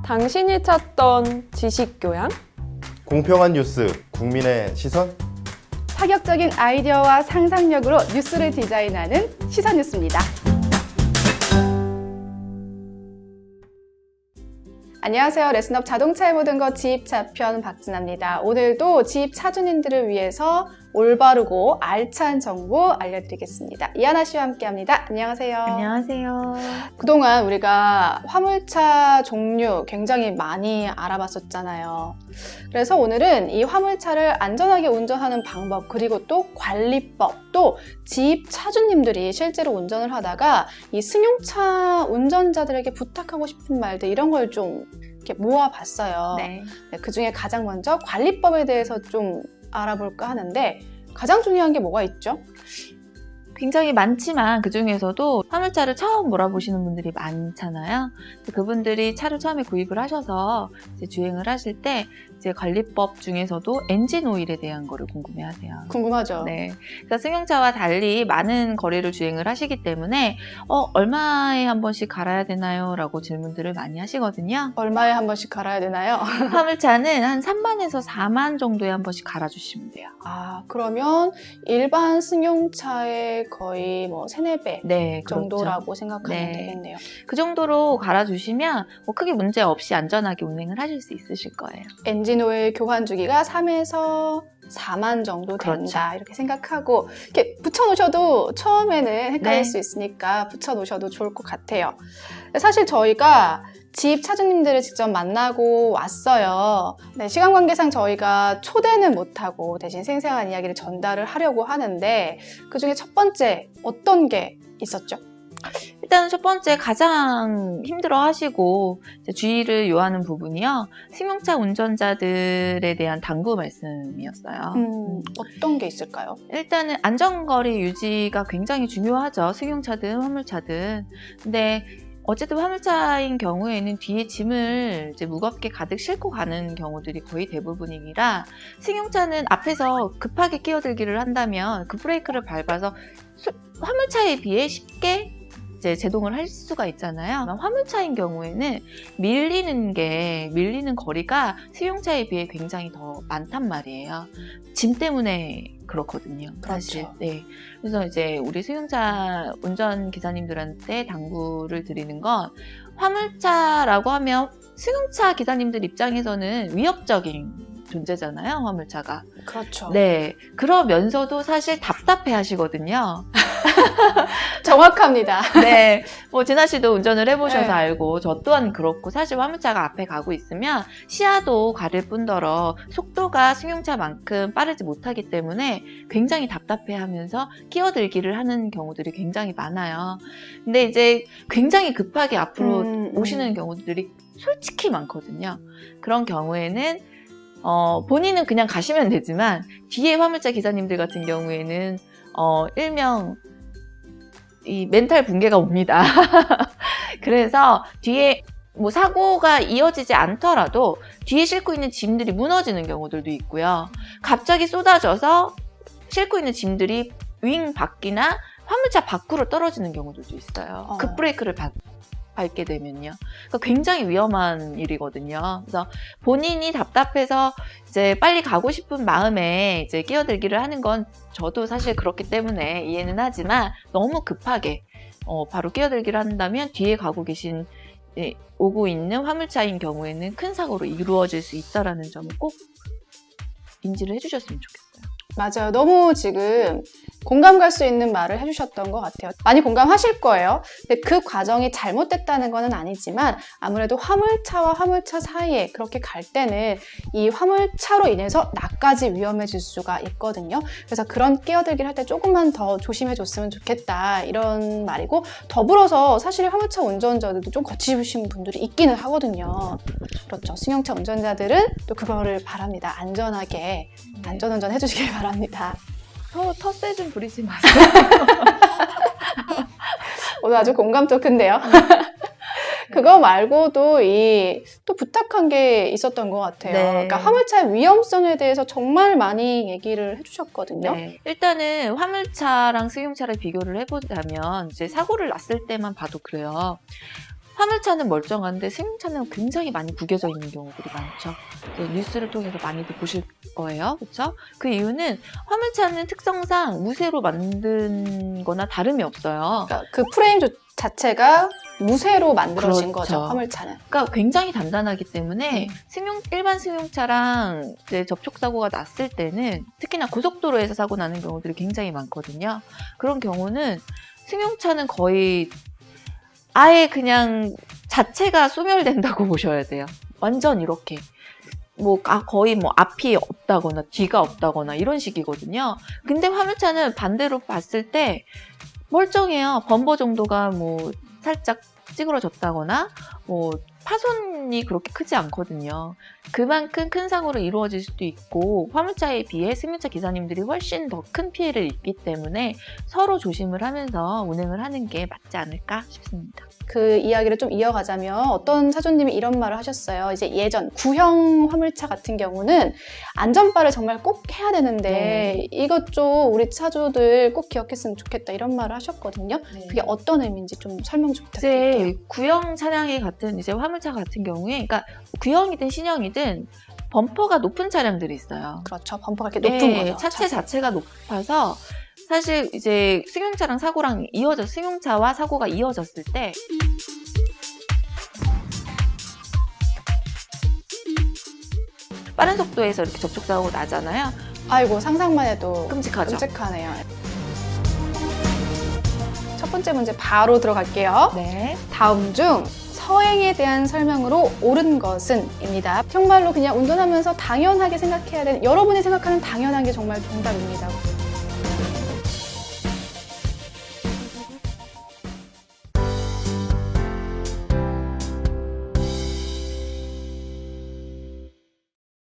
당신이 찾던 지식교양? 공평한 뉴스, 국민의 시선? 파격적인 아이디어와 상상력으로 뉴스를 디자인하는 시선뉴스입니다. 안녕하세요. 레슨업 자동차의 모든 것 지입차편 박진아입니다. 오늘도 지입차주님들을 위해서 올바르고 알찬 정보 알려드리겠습니다. 이하나 씨와 함께합니다. 안녕하세요. 안녕하세요. 그동안 우리가 화물차 종류 굉장히 많이 알아봤었잖아요. 그래서 오늘은 이 화물차를 안전하게 운전하는 방법, 그리고 또 관리법, 또 지입차주님들이 실제로 운전을 하다가 이 승용차 운전자들에게 부탁하고 싶은 말들, 이런 걸 좀 이렇게 모아봤어요. 네. 그 중에 가장 먼저 관리법에 대해서 좀 알아볼까 하는데, 가장 중요한 게 뭐가 있죠? 굉장히 많지만 그 중에서도 화물차를 처음 몰아보시는 분들이 많잖아요. 그분들이 차를 처음에 구입을 하셔서 이제 주행을 하실 때 이제 관리법 중에서도 엔진 오일에 대한 거를 궁금해하세요. 궁금하죠? 네. 그러니까 승용차와 달리 많은 거리를 주행을 하시기 때문에 얼마에 한 번씩 갈아야 되나요? 라고 질문들을 많이 하시거든요. 얼마에 한 번씩 갈아야 되나요? 화물차는 한 3만에서 4만 정도에 한 번씩 갈아주시면 돼요. 아, 그러면 일반 승용차의 거의 뭐 3, 4배 네, 그렇죠. 정도라고 생각하면 네. 되겠네요. 그 정도로 갈아주시면 뭐 크게 문제 없이 안전하게 운행을 하실 수 있으실 거예요. 엔진오일 교환 주기가 3에서 4만 정도 된다. 그렇죠. 이렇게 생각하고 이렇게 붙여놓으셔도 처음에는 헷갈릴 네. 수 있으니까 붙여놓으셔도 좋을 것 같아요. 사실 저희가 지입차주님들을 직접 만나고 왔어요. 네, 시간 관계상 저희가 초대는 못하고 대신 생생한 이야기를 전달을 하려고 하는데, 그중에 첫 번째 어떤 게 있었죠? 일단 첫 번째 가장 힘들어 하시고 주의를 요하는 부분이요. 승용차 운전자들에 대한 당부 말씀이었어요. 어떤 게 있을까요? 일단은 안전거리 유지가 굉장히 중요하죠. 승용차든 화물차든. 근데 어쨌든 화물차인 경우에는 뒤에 짐을 이제 무겁게 가득 싣고 가는 경우들이 거의 대부분이라, 승용차는 앞에서 급하게 끼어들기를 한다면 그 브레이크를 밟아서 화물차에 비해 쉽게 이제 제동을 할 수가 있잖아요. 화물차인 경우에는 밀리는 거리가 승용차에 비해 굉장히 더 많단 말이에요. 짐 때문에 그렇거든요. 사실. 그렇죠. 네. 그래서 이제 우리 승용차 운전 기사님들한테 당부를 드리는 건, 화물차라고 하면 승용차 기사님들 입장에서는 위협적인 존재잖아요, 화물차가. 그렇죠. 네. 그러면서도 사실 답답해 하시거든요. 정확합니다. 네. 뭐, 진아 씨도 운전을 해보셔서 네. 알고, 저 또한 그렇고, 사실 화물차가 앞에 가고 있으면 시야도 가릴 뿐더러 속도가 승용차만큼 빠르지 못하기 때문에 굉장히 답답해 하면서 끼어들기를 하는 경우들이 굉장히 많아요. 근데 이제 굉장히 급하게 앞으로 오시는 경우들이 솔직히 많거든요. 그런 경우에는 본인은 그냥 가시면 되지만, 뒤에 화물차 기사님들 같은 경우에는 일명 이 멘탈 붕괴가 옵니다. 그래서 뒤에 뭐 사고가 이어지지 않더라도 뒤에 싣고 있는 짐들이 무너지는 경우들도 있고요. 갑자기 쏟아져서 싣고 있는 짐들이 윙 밖이나 화물차 밖으로 떨어지는 경우들도 있어요. 급브레이크를 밟게 되면요. 그러니까 굉장히 위험한 일이거든요. 그래서 본인이 답답해서 이제 빨리 가고 싶은 마음에 이제 끼어들기를 하는 건 저도 사실 그렇기 때문에 이해는 하지만, 너무 급하게 바로 끼어들기를 한다면 뒤에 오고 있는 화물차인 경우에는 큰 사고로 이루어질 수 있다는 점을 꼭 인지를 해주셨으면 좋겠어요. 맞아요. 너무 지금 공감 갈 수 있는 말을 해주셨던 것 같아요. 많이 공감하실 거예요. 근데 그 과정이 잘못됐다는 건 아니지만, 아무래도 화물차와 화물차 사이에 그렇게 갈 때는 이 화물차로 인해서 나까지 위험해질 수가 있거든요. 그래서 그런 끼어들기를 할 때 조금만 더 조심해줬으면 좋겠다, 이런 말이고, 더불어서 사실 화물차 운전자들도 좀 거치신 분들이 있기는 하거든요. 그렇죠. 승용차 운전자들은 또 그거를 바랍니다. 안전하게 안전운전 해주시길 바랍니다. 텃세 좀 부리지 마세요. 오늘 아주 공감도 큰데요. 그거 말고도 또 부탁한 게 있었던 것 같아요. 네. 그러니까 화물차의 위험성에 대해서 정말 많이 얘기를 해주셨거든요. 네. 일단은 화물차랑 승용차를 비교를 해보자면, 이제 사고를 났을 때만 봐도 그래요. 화물차는 멀쩡한데 승용차는 굉장히 많이 구겨져 있는 경우들이 많죠. 뉴스를 통해서 많이들 보실 거예요. 그렇죠? 그 이유는 화물차는 특성상 무쇠로 만든 거나 다름이 없어요. 그러니까 그 프레임 자체가 무쇠로 만들어진 그렇죠. 거죠, 화물차는. 그러니까 굉장히 단단하기 때문에 일반 승용차랑 이제 접촉 사고가 났을 때는 특히나 고속도로에서 사고 나는 경우들이 굉장히 많거든요. 그런 경우는 승용차는 거의 아예 그냥 자체가 소멸된다고 보셔야 돼요. 완전 이렇게. 거의 앞이 없다거나 뒤가 없다거나 이런 식이거든요. 근데 화물차는 반대로 봤을 때 멀쩡해요. 범버 정도가 살짝 찌그러졌다거나 파손이 그렇게 크지 않거든요. 그만큼 큰 사고로 이루어질 수도 있고 화물차에 비해 승용차 기사님들이 훨씬 더 큰 피해를 입기 때문에 서로 조심을 하면서 운행을 하는 게 맞지 않을까 싶습니다. 그 이야기를 좀 이어가자면 어떤 사조님이 이런 말을 하셨어요. 이제 예전 구형 화물차 같은 경우는 안전바를 정말 꼭 해야 되는데 이것 좀 우리 차주들 꼭 기억했으면 좋겠다 이런 말을 하셨거든요. 그게 어떤 의미인지 좀 설명 좀 부탁드릴게요. 이제 구형 차량이 같은 이제 화물차 같은 경우에 그러니까 구형이든 신형이든 범퍼가 높은 차량들이 있어요. 그렇죠. 범퍼가 이렇게 높은 거죠. 차체 자체가 높아서 사실 이제 승용차랑 승용차와 사고가 이어졌을 때 빠른 속도에서 이렇게 접촉 사고가 나잖아요. 아이고 상상만 해도 끔찍하죠. 끔찍하네요. 첫 번째 문제 바로 들어갈게요. 네. 다음 중 서행에 대한 설명으로 옳은 것은? 입니다. 정말로 그냥 운전하면서 당연하게 생각해야 되는, 여러분이 생각하는 당연한 게 정말 정답입니다.